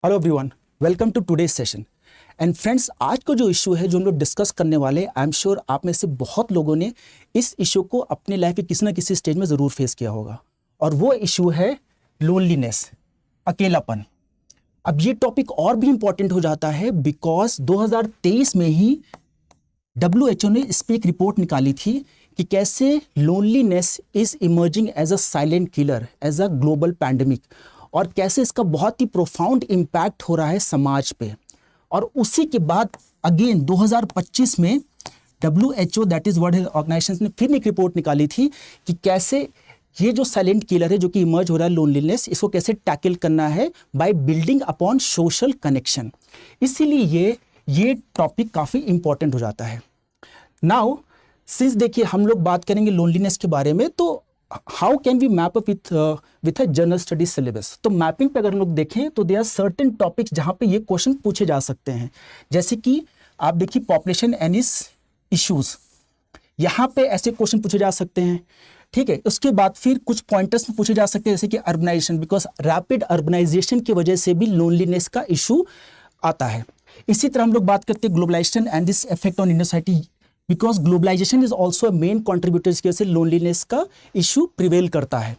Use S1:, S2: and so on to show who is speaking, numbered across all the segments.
S1: Hello everyone, welcome to today's session. And friends, आज का जो इशू है जो हम लोग डिस्कस करने वाले, आई एम श्योर आप में से बहुत लोगों ने इस इशू को अपने लाइफ के किसी ना किसी स्टेज में ज़रूर फेस किया होगा, और वो इशू है लोनलीनेस, अकेलापन। अब ये टॉपिक और भी इंपॉर्टेंट हो जाता है बिकॉज 2023 में ही WHO ने इस पर एक रिपोर्ट निकाली थी कि कैसे loneliness is emerging as a silent killer, as a global pandemic, और कैसे इसका बहुत ही प्रोफाउंड इम्पैक्ट हो रहा है समाज पे। और उसी के बाद अगेन 2025 में WHO, that is world health organization, ने फिर एक रिपोर्ट निकाली थी कि कैसे ये जो साइलेंट किलर है जो कि इमर्ज हो रहा है लोनलीनेस, इसको कैसे टैकल करना है by building upon social connection. इसीलिए ये टॉपिक काफ़ी इंपॉर्टेंट हो जाता है। नाउ सिंस देखिए हम लोग बात करेंगे लोनलीनेस के बारे में, तो how can we map up with a general studies syllabus. तो मैपिंग पे अगर हम लोग देखें तो दे आर सर्टेन टॉपिक्स जहाँ पे ये क्वेश्चन पूछे जा सकते हैं। जैसे कि आप देखिए पॉपुलेशन एंड इश्यूज, यहाँ पे ऐसे क्वेश्चन पूछे जा सकते हैं। ठीक है, उसके बाद फिर कुछ पॉइंटर्स में पूछे जा सकते हैं, जैसे कि अर्बनाइजेशन, बिकॉज रैपिड अर्बनाइजेशन की वजह से भी लोनलीनेस का इशू आता है। इसी तरह हम लोग बात करते हैं globalization and this effect on Indian society, because globalization is also a main contributor, की वजह से लोनलीनेस का इशू प्रिवेल करता है।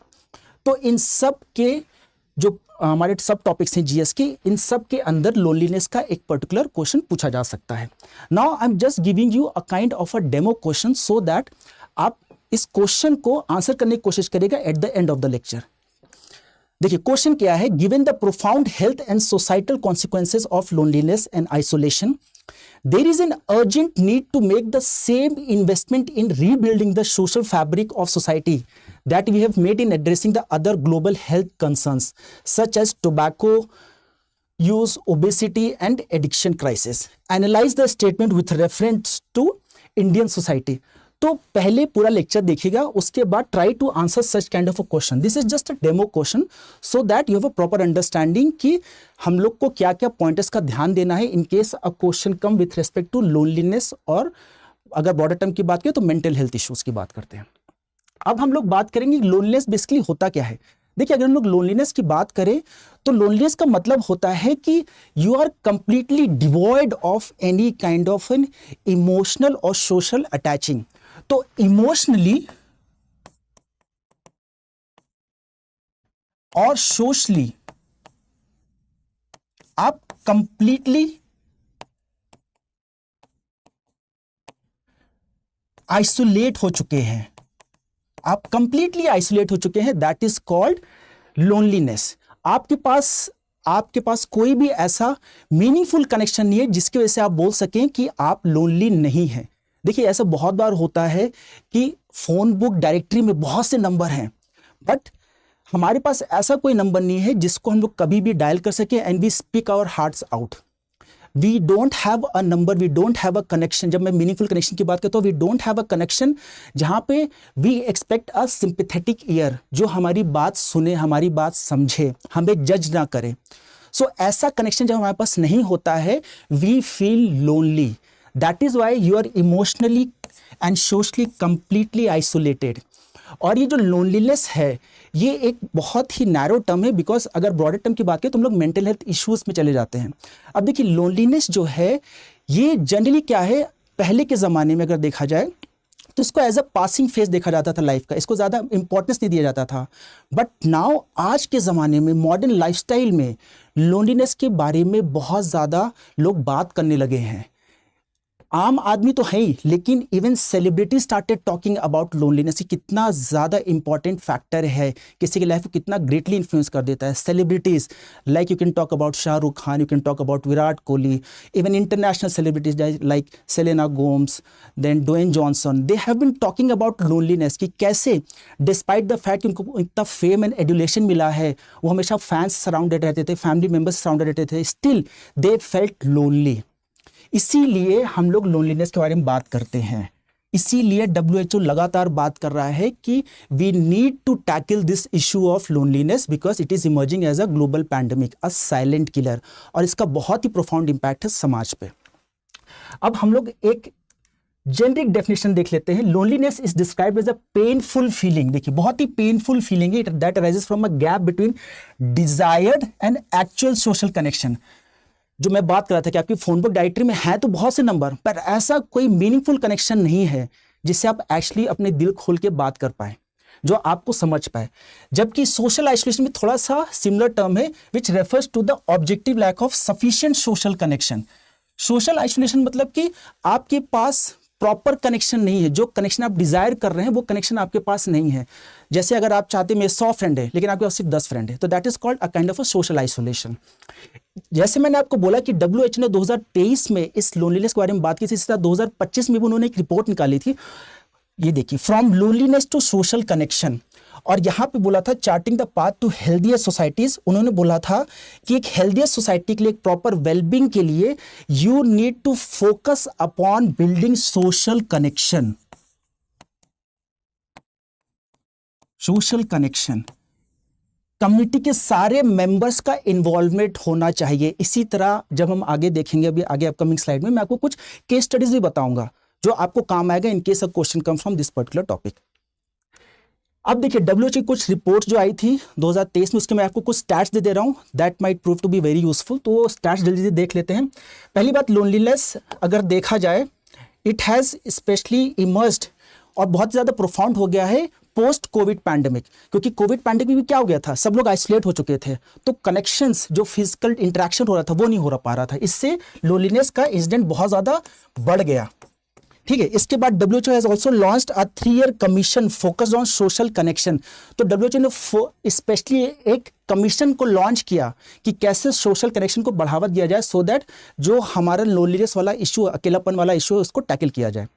S1: तो इन सब के जो हमारे सब टॉपिक्स हैं जीएस के, इन सब के अंदर लोनलीनेस का एक पर्टिकुलर क्वेश्चन पूछा जा सकता है। Now I am just giving you a kind of a demo question so that आप इस क्वेश्चन को आंसर करने की कोशिश करेगा at the end of the lecture. देखिए क्वेश्चन क्या है, given the profound health and societal consequences of loneliness and isolation, there is an urgent need to make the same investment in rebuilding the social fabric of society that we have made in addressing the other global health concerns such as tobacco use, obesity and addiction crisis. Analyze the statement with reference to Indian society. तो पहले पूरा lecture देखिएगा, उसके बाद try to answer such kind of a question. This is just a demo question so that you have a proper understanding कि हम लोग को क्या क्या पॉइंटर्स का ध्यान देना है in case a question come with respect to loneliness, और अगर ब्रॉडर टर्म की बात करें तो मेंटल हेल्थ इश्यूज की बात करते हैं। अब हम लोग बात करेंगे लोनलीनेस बेसिकली होता क्या है। देखिए अगर हम लोग लोनलीनेस की बात करें तो लोनलीनेस का मतलब होता है कि you are completely devoid of any kind of an emotional और सोशल अटैचिंग। तो इमोशनली और सोशली आप कंप्लीटली आइसोलेट हो चुके हैं, आप कंप्लीटली आइसोलेट हो चुके हैं, दैट इज कॉल्ड लोनलीनेस। आपके पास कोई भी ऐसा मीनिंगफुल कनेक्शन नहीं है जिसकी वजह से आप बोल सकें कि आप लोनली नहीं हैं। देखिए ऐसा बहुत बार होता है कि फोन बुक डायरेक्टरी में बहुत से नंबर हैं, बट हमारे पास ऐसा कोई नंबर नहीं है जिसको हम लोग कभी भी डायल कर सके and we speak our hearts out. We don't have a number, we don't have a connection. जब मैं मीनिंगफुल कनेक्शन की बात करता हूँ, we don't have a connection जहाँ पे we expect a sympathetic ear, जो हमारी बात सुने, हमारी बात समझे, हमें जज ना करे। सो ऐसा कनेक्शन जब हमारे पास नहीं होता है, we feel lonely. That is why you are emotionally and socially completely isolated. और ये जो लोनलीनेस है ये एक बहुत ही नैरो टर्म है, बिकॉज अगर ब्रॉडर टर्म की बात करें तो हम लोग मेंटल हेल्थ इश्यूज में चले जाते हैं। अब देखिए लोनलीनेस जो है ये जनरली क्या है, पहले के ज़माने में अगर देखा जाए तो इसको एज अ पासिंग फेज देखा जाता था लाइफ का, इसको ज़्यादा इंपॉर्टेंस नहीं दिया जाता था। बट नाउ आज के ज़माने में मॉडर्न लाइफस्टाइल में लोनलीनेस के बारे में बहुत ज़्यादा लोग बात करने लगे हैं। आम आदमी तो है ही, लेकिन even celebrity started talking about loneliness. कितना ज़्यादा इंपॉर्टेंट फैक्टर है, किसी की लाइफ को कितना ग्रेटली इन्फ्लुएंस कर देता है। Celebrities like you can talk about Shahrukh Khan, you can talk about Virat Kohli, even international celebrities like Selena Gomez, then Dwayne Johnson, they have been talking about loneliness कि कैसे डिस्पाइट द फैक्ट कि उनको इतना फेम एंड एडुलेशन मिला है, वो हमेशा fans surrounded रहते थे, फैमिली मेम्बर्स सराउंडेड रहते थे, स्टिल दे फेल्ट लोनली। इसीलिए हम लोग लोनलीनेस के बारे में बात करते हैं। इसीलिए WHO लगातार बात कर रहा है कि we need to tackle this issue of loneliness because it is emerging as a global pandemic, a silent killer, और इसका बहुत ही प्रोफाउंड इम्पैक्ट है समाज पे। अब हम लोग एक जेनरिक डेफिनेशन देख लेते हैं। Loneliness is described as a painful feeling. देखिए बहुत ही पेनफुल फीलिंग है that arises from a gap between desired and actual social connection. जो मैं बात कर रहा था कि आपकी फोन बुक डायरेक्टरी में है तो बहुत से नंबर, पर ऐसा कोई मीनिंगफुल कनेक्शन नहीं है जिससे आप एक्चुअली अपने दिल खोल के बात कर पाए, जो आपको समझ पाए। जबकि सोशल आइसोलेशन में थोड़ा सा सिमिलर टर्म है which refers to the objective lack of sufficient social connection. Social isolation मतलब कि आपके पास प्रॉपर कनेक्शन नहीं है, जो कनेक्शन आप डिजायर कर रहे हैं वो कनेक्शन आपके पास नहीं है। जैसे अगर आप चाहते हैं मेरे 100 फ्रेंड है लेकिन आपके पास सिर्फ 10 फ्रेंड है, तो that is called a kind of a social isolation. जैसे मैंने आपको बोला कि WHO ने 2023 में इस लोनलीनेस के बारे में बात की थी, इसी तरह 2025 में भी उन्होंने एक रिपोर्ट निकाली थी। ये देखिए, from loneliness to social connection, और यहाँ पे बोला था charting the path to healthier societies. उन्होंने बोला था कि एक हेल्दियर सोसाइटी के लिए, एक प्रॉपर वेलबींग के लिए you need to focus upon building social connection. Social connection, community के सारे मेंबर्स का इन्वॉल्वमेंट होना चाहिए। इसी तरह जब हम आगे देखेंगे, अभी आगे अपकमिंग स्लाइड में मैं आपको कुछ केस स्टडीज भी बताऊंगा जो आपको काम आएगा इन case a question come from this particular topic. अब देखिए WHO की कुछ रिपोर्ट जो आई थी 2023 में, उसके मैं आपको कुछ स्टैट्स दे रहा हूं that might prove to be very useful. तो स्टैट्स जल्दी से देख लेते हैं। पहली बात, लोनलीनेस अगर देखा जाए इट हैज स्पेशली इमर्ज्ड और बहुत ज़्यादा प्रोफाउंड हो गया है पोस्ट कोविड पैंडेमिक, क्योंकि कोविड पैंडेमिक में क्या हो गया था, सब लोग आइसोलेट हो चुके थे, तो कनेक्शंस जो फिजिकल इंटरेक्शन हो रहा था वो नहीं हो पा रहा था। इससे लोनलीनेस का इंसिडेंट बहुत ज़्यादा बढ़ गया। ठीक है, इसके बाद WHO has also launched a 3-year commission focused on social connection. तो WHO ने स्पेशली एक कमीशन को लॉन्च किया कि कैसे सोशल कनेक्शन को बढ़ावा दिया जाए, सो दैट जो हमारा लोनलीनेस वाला इशू, अकेलापन वाला इशू है, उसको टैकल किया जाए।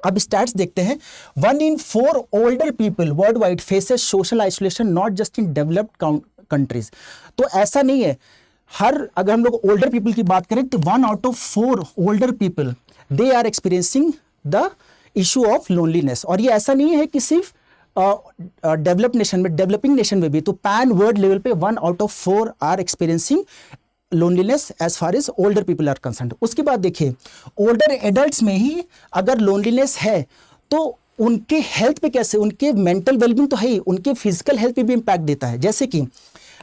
S1: अब स्टैट्स देखते हैं। 1 in 4 older people world wide faces social isolation not just in developed countries. तो ऐसा नहीं है, अगर हम लोग ओल्डर पीपल की बात करें तो 1 out of 4 older people they are experiencing the issue of loneliness. और ये ऐसा नहीं है कि सिर्फ डेवलप्ड नेशन में, डेवलपिंग नेशन में भी, तो पैन वर्ल्ड लेवल पे 1 out of 4 are experiencing loneliness as far as older people are concerned. उसके बाद देखिए, ओल्डर एडल्ट्स में ही अगर लोनलीनेस है तो उनके हेल्थ पे कैसे, उनके मेंटल वेलबींग तो है ही, उनके फिजिकल हेल्थ पे भी इंपैक्ट देता है। जैसे कि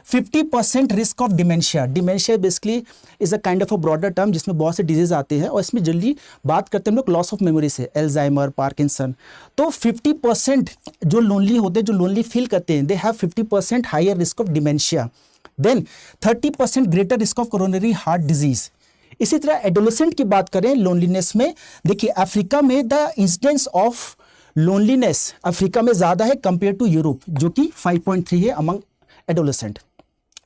S1: 50% risk of dementia. Dementia basically is a kind of a broader term जिसमें बहुत से डिजीज आते हैं, और इसमें जल्दी बात करते हैं हम लोग लॉस ऑफ मेमोरी से, एल्जाइमर, पार्किंसन। तो 50% जो लोनली होते हैं, जो लोनली फील करते हैं, they have 50% higher risk of dementia. Then 30% greater risk of coronary heart disease. इसी तरह एडोलेसेंट की बात करें लोनलीनेस में, देखिए अफ्रीका में the incidence of loneliness Africa में ज्यादा है कंपेयर टू यूरोप, जो कि 5.3 है अमंग एडोलेसेंट।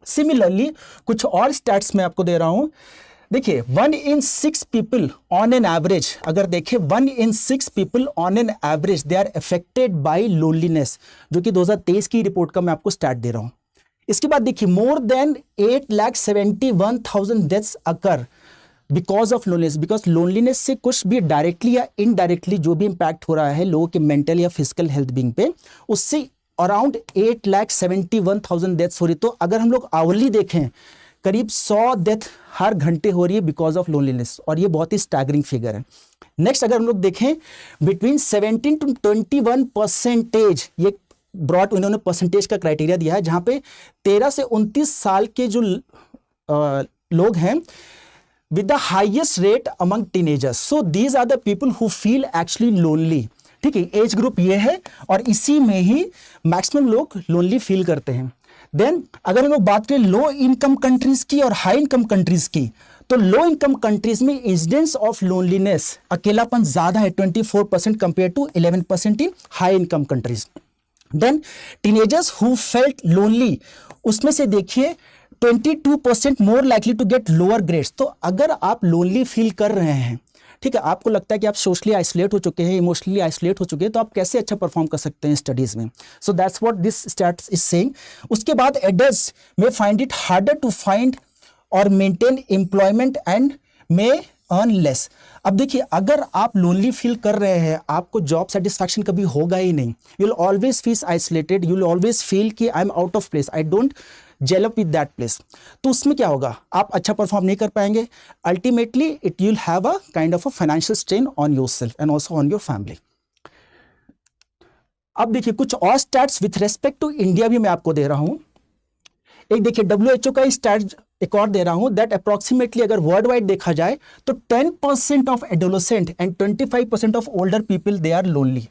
S1: सिमिलरली कुछ और स्टैट्स मैं आपको दे रहा हूं। देखिए 1 in 6 people on an average, अगर देखें 1 in 6 people on an average they are affected by loneliness, जो कि 2023 की रिपोर्ट का मैं आपको स्टैट दे रहा हूं। इसके बाद देखिए, more than 8,71,000 deaths occur because of loneliness. Because loneliness से कुछ भी डायरेक्टली या इनडायरेक्टली जो भी इंपैक्ट हो रहा है लोगों के मेंटल या फिजिकल हेल्थ बीइंग पे, उससे अराउंड 8,71,000 डेथ्स हो रही। तो अगर हम लोग आवरली देखें, करीब 100 डेथ हर घंटे हो रही है बिकॉज ऑफ लोनलीनेस, और ये बहुत ही स्टैगरिंग फिगर है। नेक्स्ट अगर हम लोग देखें, बिटवीन 17 to 21%, ये ब्रॉड इन्होंने परसेंटेज का क्राइटेरिया दिया है, जहां पे 13 से 29 साल के जो लोग हैं with the highest rate among teenagers. So these are the people who feel actually lonely. ठीक है, एज ग्रुप ये है और इसी में ही मैक्सिमम लोग लोनली फील करते हैं। देन अगर हम लोग बात करें लो इनकम कंट्रीज की और हाई इनकम कंट्रीज की, तो लो इनकम कंट्रीज में इंसिडेंस ऑफ लोनलीनेस, अकेलापन ज्यादा है 24% compare to 11% in high income countries. Then teenagers who felt lonely, उसमें से देखिए 22% more likely to get lower grades. तो अगर आप लोनली फील कर रहे हैं, ठीक है, आपको लगता है कि आप सोशली आइसोलेट हो चुके हैं, इमोशनली आइसोलेट हो चुके हैं, तो आप कैसे अच्छा परफॉर्म कर सकते हैं स्टडीज में। So that's what this stats is saying. उसके बाद adults may find it harder to find और maintain employment and may earn less. अब देखिए, अगर आप लोनली फील कर रहे हैं, आपको जॉब सेटिस्फैक्शन कभी होगा ही नहीं। You will always feel isolated, you will always feel कि I am out of place, I don't gel up with that place, तो उसमें क्या होगा, आप अच्छा परफॉर्म नहीं कर पाएंगे, ultimately it will have a kind of a financial strain on yourself and also on your family. अब देखिए कुछ और stats with respect to India भी मैं आपको दे रहा हूं। एक देखिए WHO का स्टैट एक और दे रहा हूं, दैट अप्रोक्सीमेटली अगर वर्ल्ड वाइड देखा जाए तो 10% of adolescent and 25% of older people they are lonely.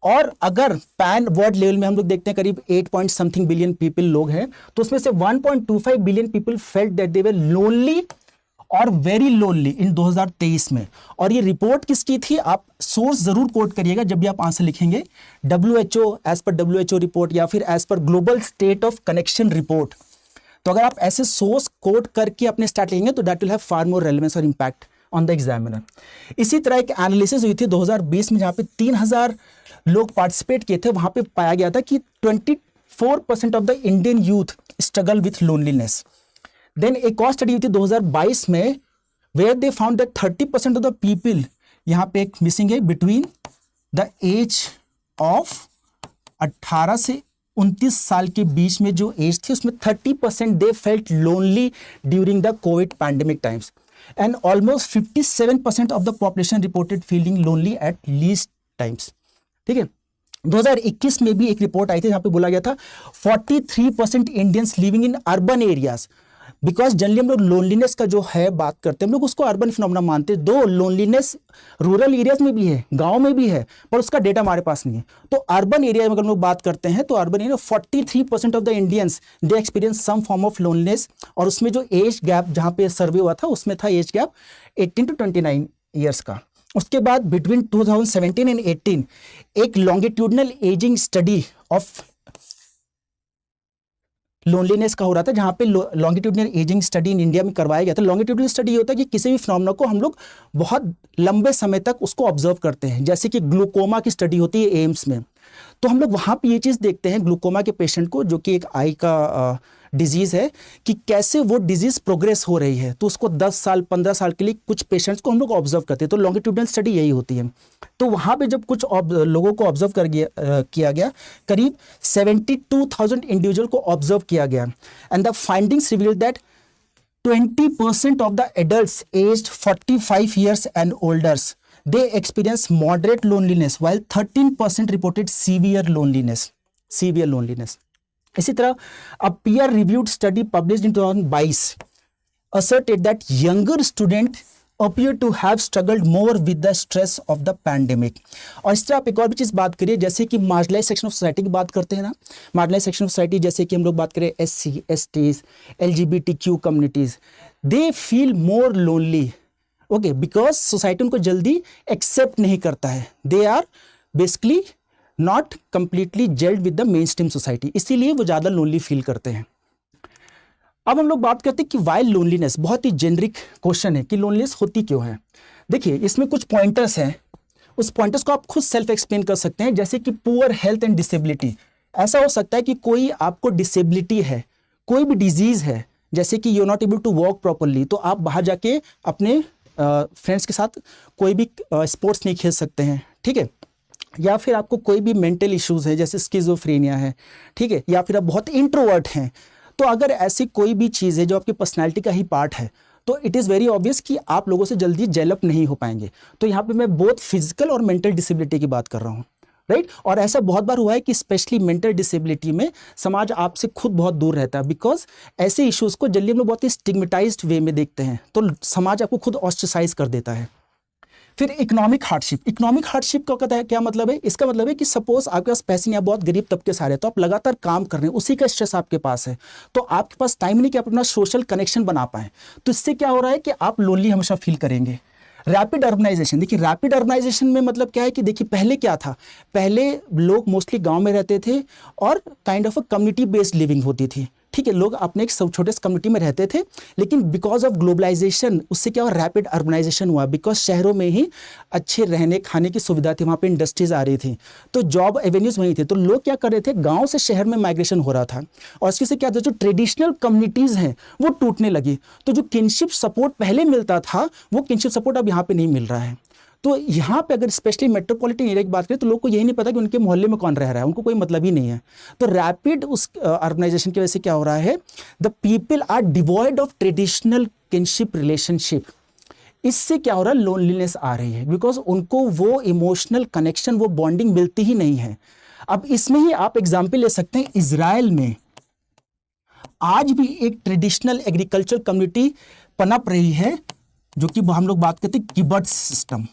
S1: और अगर पैन वर्ल्ड लेवल में हम लोग देखते हैं करीब 8 पॉइंट समथिंग बिलियन पीपल लोग हैं, तो उसमें से 1.25 billion people felt that they were lonely और वेरी लोनली इन 2023 में। और ये रिपोर्ट किसकी थी, आप सोर्स जरूर कोट करिएगा जब भी आप आंसर लिखेंगे, WHO, as per WHO report या फिर as per global state of connection report. तो अगर आप ऐसे सोर्स कोट करके अपने स्टार्ट लेंगे तो that will have far more relevance और इम्पैक्ट ऑन द एग्जामिनर। इसी तरह एक एनालिसिस हुई थी 2020 में जहां पे 3000 लोग पार्टिसिपेट किए थे, वहां पे पाया गया था कि 24% of the Indian youth struggle with loneliness. Then एक और स्टडी हुई थी 2022 में where they found that 30% of the people, यहाँ पे एक मिसिंग है, बिटवीन द एज ऑफ 18 से 29 साल के बीच में जो एज थी उसमें 30% they felt lonely during the Covid pandemic times and almost 57% of the population reported feeling lonely at least times. ठीक है, 2021 में भी एक रिपोर्ट आई थी जहां पे बोला गया था 43% Indians living in urban areas, because generally हम लोग लोनलीनेस का जो है बात करते हैं हम लोग उसको अर्बन फिनोमेना मानते हैं, दो लोनलीनेस रूरल एरियाज में भी है, गांव में भी है, पर उसका डेटा हमारे पास नहीं है। तो अर्बन एरिया में अगर हम लोग बात करते हैं तो urban area 43% of the Indians they experience some form of loneliness. और उसमें जो एज गैप जहां पे सर्वे हुआ था उसमें था एज गैप 18 to 29 ईयर्स का। उसके बाद बिटवीन 2017 एंड 18 एक longitudinal ageing study of loneliness का हो रहा था, जहां पे longitudinal ageing study in India में करवाया गया था। लॉन्गिट्यूडनल स्टडी होता है कि किसी भी फिनोमेना को हम लोग बहुत लंबे समय तक उसको ऑब्जर्व करते हैं, जैसे कि ग्लूकोमा की स्टडी होती है एम्स में, तो हम लोग वहां पे ये चीज देखते हैं ग्लूकोमा के पेशेंट को, जो कि एक आई का डिजीज है, कि कैसे वो डिजीज प्रोग्रेस हो रही है। तो उसको 10 साल 15 साल के लिए कुछ पेशेंट्स को हम लोग ऑब्जर्व करते हैं, तो लॉन्गिट्यूडनल स्टडी यही होती है। तो वहां पे जब कुछ लोगों को ऑब्जर्व किया गया, करीब 72,000 इंडिविजुअल को ऑब्जर्व किया गया, and the findings reveal that 20% of the adults aged 45 years and older they experience moderate loneliness while 13% reported severe loneliness. इसी तरह a peer reviewed study published in 2022 asserted that younger students appear to have struggled more with the stress of the pandemic। और इस तरह आप एक और भी चीज बात करिए, जैसे कि मार्जिनलाइज सेक्शन ऑफ सोसाइटी की बात करते हैं ना, मार्जिनलाइज सेक्शन ऑफ सोसाइटी जैसे कि हम लोग बात करें SC, STs, LGBTQ communities, they feel more lonely, okay, because society उनको जल्दी एक्सेप्ट नहीं करता है, they are basically not completely gelled with the mainstream society, इसीलिए वो ज़्यादा लोनली फील करते हैं। अब हम लोग बात करते हैं कि वाई लोनलीनेस, बहुत ही जेनरिक क्वेश्चन है कि लोनलीनेस होती क्यों है। देखिए इसमें कुछ पॉइंटर्स हैं, उस पॉइंटर्स को आप खुद सेल्फ एक्सप्लेन कर सकते हैं, जैसे कि पुअर हेल्थ एंड डिसेबिलिटी। ऐसा हो सकता है कि कोई आपको डिसेबिलिटी है, कोई भी डिजीज है, जैसे कि you not able to walk properly, तो आप बाहर जाके अपने फ्रेंड्स के साथ कोई भी स्पोर्ट्स नहीं खेल सकते हैं, ठीक है, या फिर आपको कोई भी मेंटल इश्यूज है जैसे स्किज़ोफ्रेनिया है, ठीक है, या फिर आप बहुत इंट्रोवर्ट हैं। तो अगर ऐसी कोई भी चीज़ है जो आपकी पर्सनालिटी का ही पार्ट है, तो इट इज़ वेरी ऑब्वियस कि आप लोगों से जल्दी जेलअप नहीं हो पाएंगे। तो यहाँ पे मैं बोथ फिजिकल और मेंटल डिसेबिलिटी की बात कर रहा हूँ, राइट। और ऐसा बहुत बार हुआ है कि स्पेशली मेंटल डिसेबिलिटी में समाज आपसे खुद बहुत दूर रहता है, बिकॉज ऐसे इश्यूज़ को जल्दी हम लोग बहुत ही स्टिग्मेटाइज्ड वे में देखते हैं, तो समाज आपको खुद ऑस्ट्रेसाइज कर देता है। फिर इकोनॉमिक हार्डशिप का क्या मतलब है, इसका मतलब है कि सपोज आपके पास पैसे नहीं, आप बहुत गरीब तबके से आ रहे हैं, तो आप लगातार काम कर रहे हैं, उसी का स्ट्रेस आपके पास है, तो आपके पास टाइम नहीं कि आप अपना सोशल कनेक्शन बना पाएं। तो इससे क्या हो रहा है कि आप लोनली हमेशा फील करेंगे। रैपिड अर्बनाइजेशन, देखिए रैपिड अर्बनाइजेशन में मतलब क्या है कि देखिए पहले क्या था, पहले लोग मोस्टली गांव में रहते थे और kind of a community based living होती थी, ठीक है, लोग अपने एक सब छोटे से कम्युनिटी में रहते थे। लेकिन बिकॉज ऑफ ग्लोबलाइजेशन उससे क्या हुआ, रैपिड अर्बनाइजेशन हुआ, बिकॉज शहरों में ही अच्छे रहने खाने की सुविधा थी, वहाँ पे इंडस्ट्रीज आ रही थी, तो जॉब एवेन्यूज वहीं थे, तो लोग क्या कर रहे थे, गांव से शहर में माइग्रेशन हो रहा था, और इससे क्या था, जो ट्रेडिशनल कम्युनिटीज हैं वो टूटने लगी। तो जो किनशिप सपोर्ट पहले मिलता था वो किनशिप सपोर्ट अब यहाँ पे नहीं मिल रहा है। तो यहाँ पे अगर स्पेशली मेट्रोपॉलिटन एरिया की बात करें तो लोग को यही नहीं पता कि उनके मोहल्ले में कौन रह रहा है, उनको कोई मतलब ही नहीं है। तो रैपिड उस अर्बनाइजेशन की वजह से क्या हो रहा है, the people are devoid of traditional kinship relationship. इससे क्या हो रहा है, लोनलीनेस आ रही है, बिकॉज उनको वो इमोशनल कनेक्शन, वो बॉन्डिंग मिलती ही नहीं है। अब इसमें ही आप एग्जाम्पल ले सकते हैं, इजराइल में आज भी एक ट्रेडिशनल एग्रीकल्चर कम्युनिटी पनप रही है, जो कि हम लोग बात करते हैं किबट्स सिस्टम।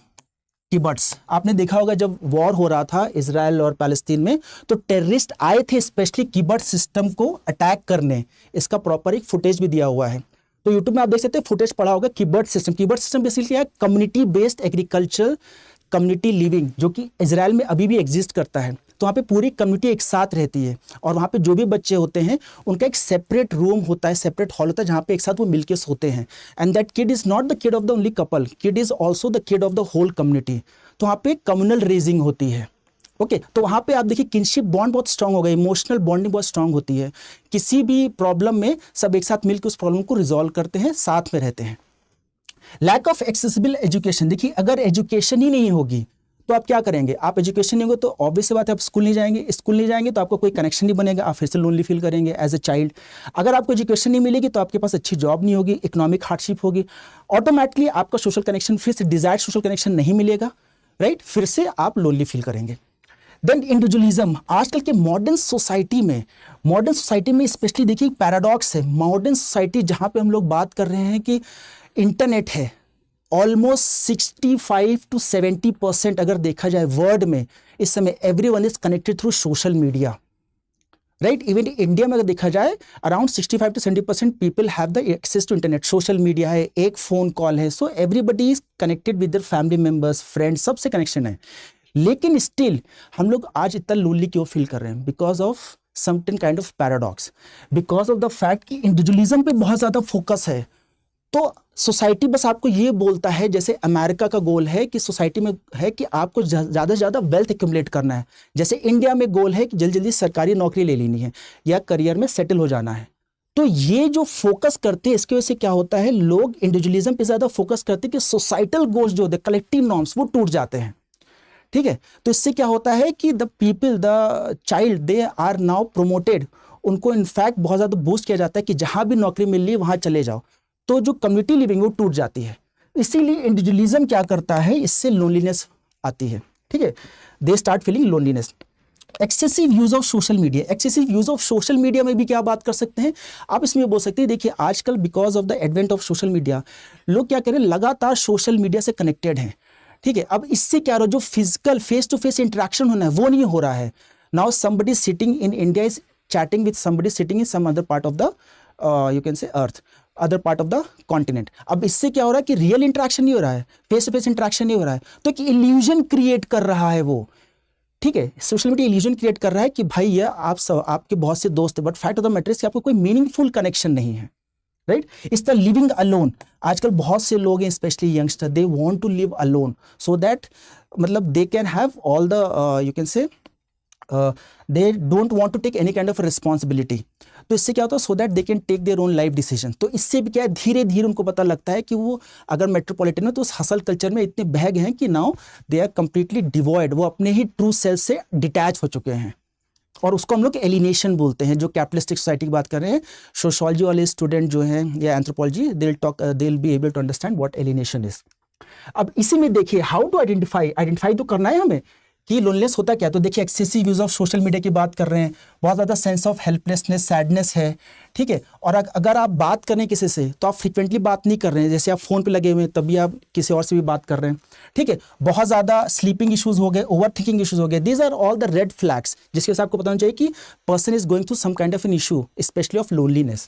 S1: किबट्स आपने देखा होगा, जब वॉर हो रहा था इजराइल और पैलेस्तीन में, तो टेररिस्ट आए थे स्पेशली किबट्स सिस्टम को अटैक करने। इसका प्रॉपर एक फुटेज भी दिया हुआ है, तो यूट्यूब में आप देख सकते हैं, फुटेज पड़ा होगा। किबट्स सिस्टम, किबट्स सिस्टम बेसिकली है community based agriculture community living, जो कि इजराइल में अभी भी एग्जिस्ट करता है। तो वहाँ पे पूरी कम्युनिटी एक साथ रहती है, और वहाँ पे जो भी बच्चे होते हैं उनका एक सेपरेट रूम होता है, सेपरेट हॉल होता है, जहाँ पे एक साथ वो मिलके सोते हैं। And that kid is not the kid of the only couple, kid is also the kid of the whole community. तो वहाँ पे कम्युनल रेजिंग होती है। ओके तो वहाँ पे आप देखिए किनशिप बॉन्ड बहुत स्ट्रांग होगा, इमोशनल बॉन्डिंग बहुत स्ट्रांग होती है। किसी भी प्रॉब्लम में सब एक साथ मिलकर उस प्रॉब्लम को रिजॉल्व करते हैं, साथ में रहते हैं। लैक ऑफ एक्सेसिबल एजुकेशन, देखिए अगर एजुकेशन ही नहीं होगी तो आप क्या करेंगे, आप एजुकेशन नहीं होगा तो ऑब्वियस बात है आप स्कूल नहीं जाएंगे, स्कूल नहीं जाएंगे तो आपको कोई कनेक्शन नहीं बनेगा, आप फिर से लोनली फील करेंगे एज ए चाइल्ड। अगर आपको एजुकेशन नहीं मिलेगी तो आपके पास अच्छी जॉब नहीं होगी, इकोनॉमिक हार्डशिप होगी, ऑटोमेटिकली आपका सोशल कनेक्शन फिर से डिजायर्ड सोशल कनेक्शन नहीं मिलेगा, राइट, फिर से आप लोनली फील करेंगे। देन इंडिविजुअलिज्म, आजकल के मॉडर्न सोसाइटी में स्पेशली देखिए पैराडॉक्स है। मॉडर्न सोसाइटी जहाँ पे हम लोग बात कर रहे हैं कि इंटरनेट है, ऑलमोस्ट 65 to 70% अगर देखा जाए वर्ल्ड में इस समय everyone is connected through social media, right. Even India में अगर देखा जाए around 65 to 70% people have the access to internet. Social media है, एक फोन कॉल है, so everybody is connected with their family members, friends, सबसे कनेक्शन है। लेकिन स्टिल हम लोग आज इतना लोनली क्यों फील कर रहे हैं, because of something kind of paradox, because of the fact कि इंडिविजुअलिज्म पे बहुत ज़्यादा फोकस है। तो सोसाइटी बस आपको ये बोलता है, जैसे अमेरिका का गोल है कि सोसाइटी में है कि आपको ज़्यादा से ज़्यादा वेल्थ एक्यूमुलेट करना है, जैसे इंडिया में गोल है कि जल्दी जल्दी सरकारी नौकरी ले लेनी है या करियर में सेटल हो जाना है। तो ये जो फोकस करते हैं इसकी वजह से क्या होता है, लोग इंडिविजुअलिज्म पे ज़्यादा फोकस करते हैं कि सोसाइटल गोल्स जो होते हैं, कलेक्टिव नॉर्म्स, वो टूट जाते हैं, ठीक है। तो इससे क्या होता है कि the people, the child, they are now promoted, उनको इनफैक्ट बहुत ज़्यादा बूस्ट किया जाता है कि जहाँ भी नौकरी मिल रही है वहाँ चले जाओ। तो जो कम्युनिटी लिविंग वो टूट जाती है। इसीलिए इंडिविजुअलिज्म क्या करता है, इससे लोनलीनेस आती है, ठीक है। They start feeling loneliness. Excessive use of social media, excessive use of social media में भी क्या बात कर सकते हैं आप, इसमें बोल सकते हैं देखिए आजकल because of the advent of social media लोग क्या करें, लगातार सोशल मीडिया से कनेक्टेड हैं, ठीक है। अब इससे क्या रहा, जो physical face to face interaction होना है वो नहीं हो रहा है। Now somebody sitting in India is chatting with somebody sitting in some other part of the you can say earth, other part of the continent. अब इससे क्या हो रहा है कि रियल इंटरेक्शन नहीं हो रहा है, फेस टू फेस इंटरेक्शन नहीं हो रहा है, तो एक इल्यूजन क्रिएट कर रहा है वो, ठीक है। सोशल मीडिया इल्यूजन क्रिएट कर रहा है कि भाई ये आप सब, आपके बहुत से दोस्त हैं, but fact of the matter is कि आपको कोई मीनिंगफुल कनेक्शन नहीं है, राइट। इस तरह लिविंग अलोन, आजकल बहुत से लोग हैं specially youngster, they want to live alone so that मतलब they can have all the you can say they don't want to take any kind of responsibility. तो इससे क्या होता है, so that they can take their own life decision. तो इससे भी क्या है, धीरे धीरे उनको पता लगता है कि वो अगर मेट्रोपॉलिटन में तो उस हसल कल्चर में इतने बह गए हैं कि now they are completely devoid, वो अपने ही ट्रू सेल्फ से डिटैच हो चुके हैं, और उसको हम लोग एलिनेशन बोलते हैं। जो कैपिटलिस्टिक सोसाइटी की बात कर रहे हैं, सोशियोलॉजी वाले स्टूडेंट जो हैं या anthropology, they will be able to understand what alienation is. अब इसी में देखिए हाउ टू आइडेंटिफाई तो करना है हमें कि लोनलेस होता क्या। तो देखिए excessive use of social media की बात कर रहे हैं, बहुत ज़्यादा सेंस ऑफ हेल्पलेसनेस, सैडनेस है, ठीक है। और अगर आप बात करें किसी से तो आप फ्रिक्वेंटली बात नहीं कर रहे हैं, जैसे आप फोन पे लगे हुए हैं तभी आप किसी और से भी बात कर रहे हैं, ठीक है। बहुत ज़्यादा स्लीपिंग इश्यूज हो गए, ओवर थिंकिंग इश्यूज हो गए, these are all the red flags जिसके वजह से आपको पता होना चाहिए कि person is going through some kind of an issue, specially of loneliness.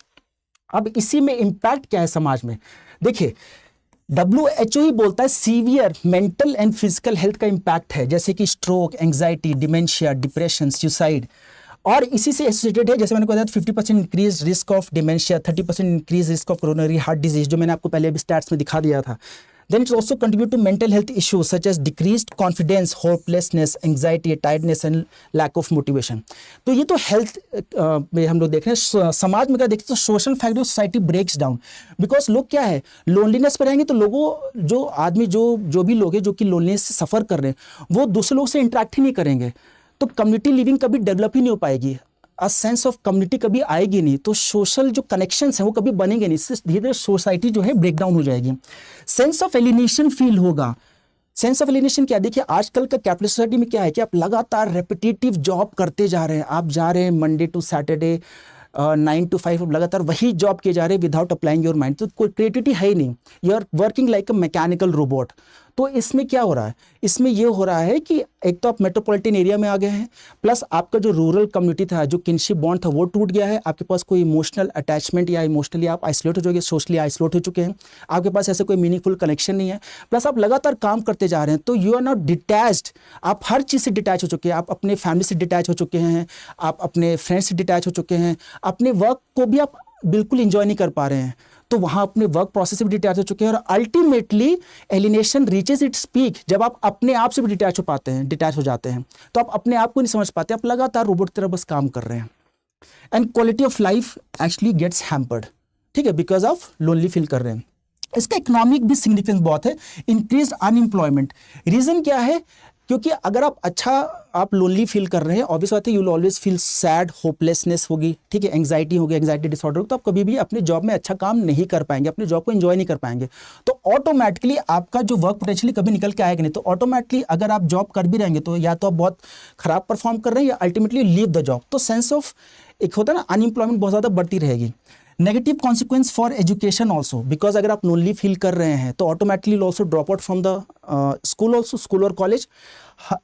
S1: अब इसी में इम्पैक्ट क्या है समाज में, देखिए WHO ही बोलता है severe mental and physical health का इम्पैक्ट है, जैसे कि stroke, anxiety, dementia, depression, suicide. और इसी से एसोसिएटेड है, जैसे मैंने बताया 50% increase risk of dementia, 30% increase risk of coronary heart disease, जो मैंने आपको पहले अभी स्टैट्स में दिखा दिया था। Then it also contribute to mental health issues such as decreased confidence, hopelessness, anxiety, tiredness and lack of motivation. तो ये तो हेल्थ में हम लोग देख रहे हैं. समाज में क्या देखते हैं, तो social factor society breaks down. Because लोग क्या है, लोनलीनेस पर रहेंगे तो लोगों जो आदमी जो भी लोग हैं जो कि लोनलीनेस से सफ़र कर रहे हैं वो दूसरे लोग से इंटरेक्ट ही नहीं करेंगे, तो कम्युनिटी लिविंग कभी डेवलप ही नहीं हो पाएगी. अ सेंस ऑफ कम्युनिटी कभी आएगी नहीं, तो सोशल जो कनेक्शंस हैं वो कभी बनेंगे नहीं. इससे धीरे धीरे सोसाइटी जो है ब्रेक डाउन हो जाएगी. सेंस ऑफ एलिनेशन फील होगा. सेंस ऑफ एलिनेशन क्या, देखिए आजकल का कैपिटलिस्ट सोसाइटी में क्या है कि आप लगातार रेपिटेटिव जॉब करते जा रहे हैं. आप जा रहे हैं मंडे टू सैटरडे 9 to 5, लगातार वही जॉब किए जा रहे हैं विदाउट अप्लाइंग योर माइंड. तो कोई क्रिएटिविटी है ही नहीं. You are working like a mechanical robot. तो इसमें क्या हो रहा है, इसमें ये हो रहा है कि एक तो आप मेट्रोपॉलिटन एरिया में आ गए हैं, प्लस आपका जो रूरल कम्युनिटी था, जो किनशिप बॉन्ड था वो टूट गया है. आपके पास कोई इमोशनल अटैचमेंट या इमोशनली आप आइसोलेट हो चुके हैं, सोशली आइसोलेट हो चुके हैं. आपके पास ऐसे कोई मीनिंगफुल कनेक्शन नहीं है. प्लस आप लगातार काम करते जा रहे हैं, तो यू आर नॉट डिटैच्ड. आप हर चीज़ से डिटैच हो चुके हैं. आप अपने फैमिली से डिटैच हो चुके हैं, आप अपने फ्रेंड्स से डिटैच हो चुके हैं, अपने वर्क को भी आप बिल्कुल इंजॉय नहीं कर पा रहे हैं. तो वहाँ अपने वर्क प्रोसेस से भी डिटैच हो चुके हैं. और ultimately alienation reaches its peak जब आप अपने आप से भी डिटैच हो पाते हैं, डिटैच हो जाते हैं. तो आप अपने आप को नहीं समझ पाते, आप लगातार रोबोट की तरह बस काम कर रहे हैं. And quality of life actually gets hampered, ठीक है, बिकॉज ऑफ लोनली फील कर रहे हैं. इसका इकोनॉमिक भी सिग्निफिकेंस बहुत है. Increase unemployment. रीज़न क्या है, क्योंकि अगर आप लोनली फील कर रहे हैं, ऑब्वियस बात है you will always feel sad, hopelessness होगी, ठीक है, एंग्जाइटी होगी, एंग्जाइटी डिसऑर्डर होगी. तो आप कभी भी अपने जॉब में अच्छा काम नहीं कर पाएंगे, अपने जॉब को एंजॉय नहीं कर पाएंगे. तो ऑटोमेटिकली आपका जो वर्क पोटेंशियली कभी निकल के आएगा नहीं. तो ऑटोमेटिकली अगर आप जॉब कर भी रहेंगे तो या तो आप बहुत खराब परफॉर्म कर रहे हैं या अल्टीमेटली लीव द जॉब. तो सेंस ऑफ एक होता है ना, अनएम्प्लॉयमेंट बहुत ज़्यादा बढ़ती रहेगी. Negative consequence for education also, because अगर आप लोनली फील कर रहे हैं तो automatically also drop out from the school also, school और कॉलेज.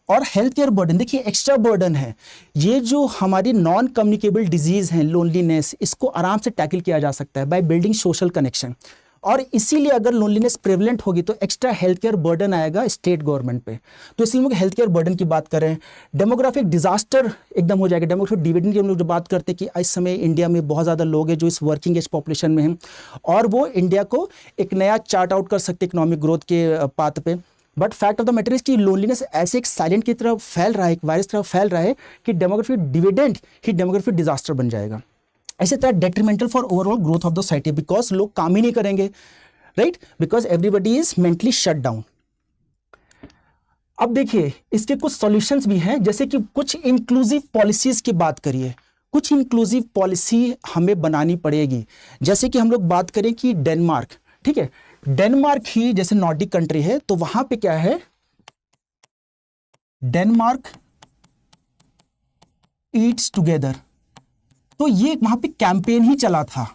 S1: और हेल्थ केयर बर्डन, देखिए एक्स्ट्रा बर्डन है. ये जो हमारी नॉन कम्युनिकेबल डिजीज़ हैं, लोनलीनेस, इसको आराम से टैकल किया जा सकता है बाय बिल्डिंग सोशल कनेक्शन. और इसीलिए अगर लोनलीनेस प्रेवलेंट होगी तो एक्स्ट्रा हेल्थ केयर बर्डन आएगा स्टेट गवर्नमेंट पे. तो इसलिए हम लोग हेल्थ केयर बर्डन की बात कर रहे हैं. डेमोग्राफिक डिजास्टर एकदम हो जाएगा. डेमोग्राफिक डिविडेंड की हम लोग जो बात करते हैं कि इस समय इंडिया में बहुत ज़्यादा लोग हैं जो इस वर्किंग एज पॉपुलेशन में हैं, और वो इंडिया को एक नया चार्ट आउट कर सकते इकोनॉमिक ग्रोथ के पाथ पे. But fact of the matter is कि लोनलीनेस ऐसे एक साइलेंट की तरफ फैल रहा है, एक वायरस की तरफ फैल रहा है कि डेमोग्राफिक डिविडेंड ही डेमोग्राफिक डिजास्टर बन जाएगा. ऐसे तरह detrimental for overall growth of the society, because लोग काम ही नहीं करेंगे, right, because everybody is mentally shut down. अब देखिए इसके कुछ सॉल्यूशंस भी हैं, जैसे कि कुछ इंक्लूसिव पॉलिसीज की बात करिए. कुछ इंक्लूसिव पॉलिसी हमें बनानी पड़ेगी. जैसे कि हम लोग बात करें कि डेनमार्क, ठीक है, डेनमार्क ही जैसे नॉर्डिक कंट्री है, तो वहां पे क्या है, डेनमार्क ईट्स टुगेदर. तो ये वहां पे कैंपेन ही चला था,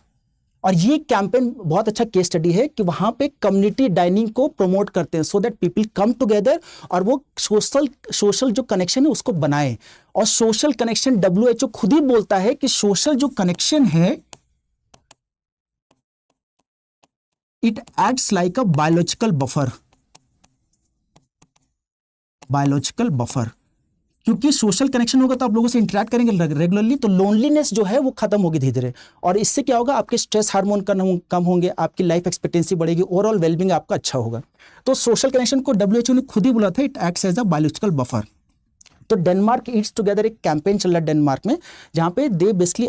S1: और ये कैंपेन बहुत अच्छा केस स्टडी है कि वहां पे कम्युनिटी डाइनिंग को प्रमोट करते हैं so that people come together, और वो सोशल जो कनेक्शन है उसको बनाए. और सोशल कनेक्शन WHO खुद ही बोलता है कि सोशल जो कनेक्शन है it acts like a biological buffer. क्योंकि सोशल कनेक्शन होगा तो आप लोगों से इंटरेक्ट करेंगे रेगुलरली, तो लोनलीनेस जो है वो खत्म होगी धीरे धीरे. और इससे क्या होगा, आपके स्ट्रेस हार्मोन कम होंगे, आपकी लाइफ एक्सपेक्टेंसी बढ़ेगी, ओवरऑल वेलबींग आपका अच्छा होगा. तो सोशल कनेक्शन को WHO ने खुद ही बोला था, it acts as a biological buffer. तो डेनमार्क ईट्स टुगेदर एक कैंपेन चल रहा है डेनमार्क में, जहाँ पे they basically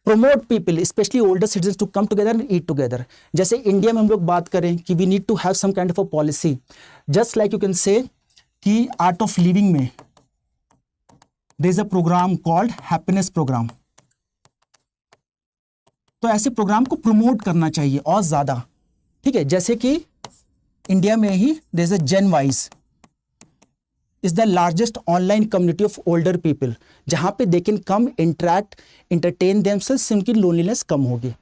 S1: promote people specially older citizen to come together and eat together. जैसे इंडिया में हम लोग बात करें कि we need to have some kind of a policy, just like you can say कि आर्ट ऑफ लिविंग में there is a program called happiness program. तो ऐसे प्रोग्राम को प्रमोट करना चाहिए और ज्यादा, ठीक है. जैसे कि इंडिया में ही there is a GenWise is the largest online community of older people, जहां पे they can come interact, entertain themselves, उनकी लोनलीनेस कम होगी.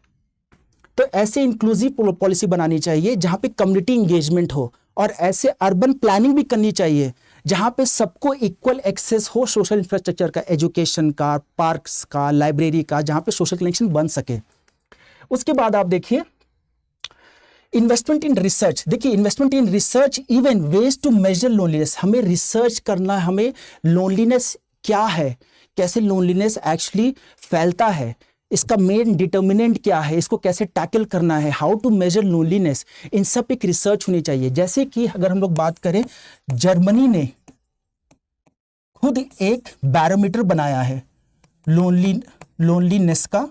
S1: तो ऐसे इंक्लूसिव पॉलिसी बनानी चाहिए जहां पे कम्युनिटी इंगेजमेंट हो, और ऐसे अर्बन प्लानिंग भी करनी चाहिए जहां पे सबको इक्वल एक्सेस हो सोशल इंफ्रास्ट्रक्चर का, एजुकेशन का, पार्क्स का, लाइब्रेरी का, जहां पे सोशल कनेक्शन बन सके. उसके बाद आप देखिए इन्वेस्टमेंट इन रिसर्च. देखिए investment in research even ways to measure loneliness. हमें रिसर्च करना, हमें लोनलीनेस क्या है, कैसे लोनलीनेस एक्चुअली फैलता है, इसका मेन डिटर्मिनेंट क्या है, इसको कैसे टैकल करना है, हाउ टू मेजर लोनलीनेस, इन सब पे एक रिसर्च होनी चाहिए। जैसे कि अगर हम लोग बात करें, जर्मनी ने खुद एक बैरोमीटर बनाया है लोनलीनेस का,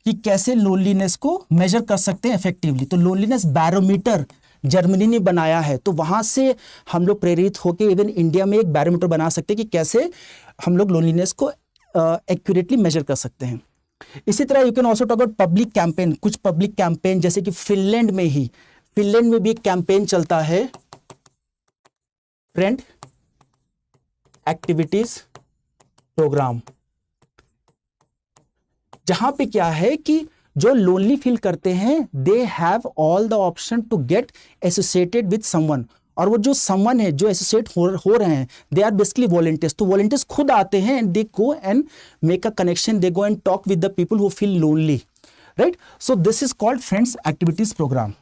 S1: कि कैसे लोनलीनेस को मेजर कर सकते हैं इफेक्टिवली। तो लोनलीनेस बैरोमीटर जर्मनी ने बनाया है, तो वहां से हम लोग प्रेरित होकर इवन इंडिया में एक बैरोमीटर बना सकते हैं कि कैसे हम लोग लोनलीनेस को एक्यूरेटली मेजर कर सकते हैं। इसी तरह you can also talk about public campaign, कुछ पब्लिक कैंपेन, जैसे कि फिनलैंड में भी एक कैंपेन चलता है, फ्रेंड एक्टिविटीज प्रोग्राम, जहां पे क्या है कि जो लोनली फील करते हैं they have all the option to get associated with someone, और वो जो समवन है जो एसोसिएट हो रहे हैं दे आर बेसिकली वॉलंटियर्स। तो वॉलंटियर्स खुद आते हैं and they go and make a connection, they go and talk with the people who feel lonely, right. So this is called friends activities program,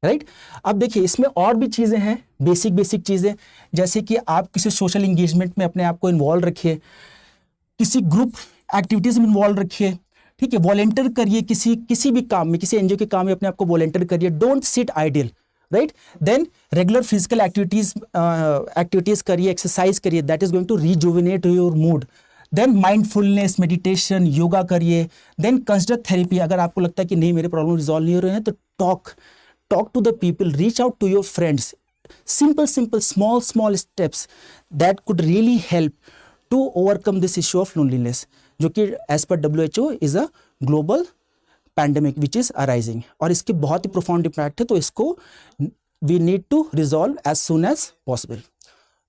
S1: right. अब देखिए इसमें और भी चीजें हैं, बेसिक चीजें, जैसे कि आप किसी सोशल एंगेजमेंट में अपने आप को इन्वॉल्व रखिए, किसी ग्रुप एक्टिविटीज में इन्वॉल्व रखिए, ठीक है, वॉलंटियर करिए, किसी भी काम में, किसी एनजीओ के काम में अपने आप को वॉलंटियर करिए, don't sit ideal, right. Then regular physical activities करिए, एक्सरसाइज करिए, that is going to rejuvenate your mood. Then mindfulness, meditation, yoga करिए। देन कंसिडर थेरेपी, अगर आपको लगता है कि नहीं मेरे प्रॉब्लम रिजॉल्व नहीं हो रहे हैं तो talk to the people, reach out to your friends, simple small steps that could really help to overcome this issue of loneliness, जो कि as per WHO is a global pandemic which is arising, और इसके बहुत ही profound impact है, तो इसको we need to resolve as soon as possible.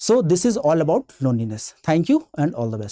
S1: So this is all about loneliness. Thank you and all the best.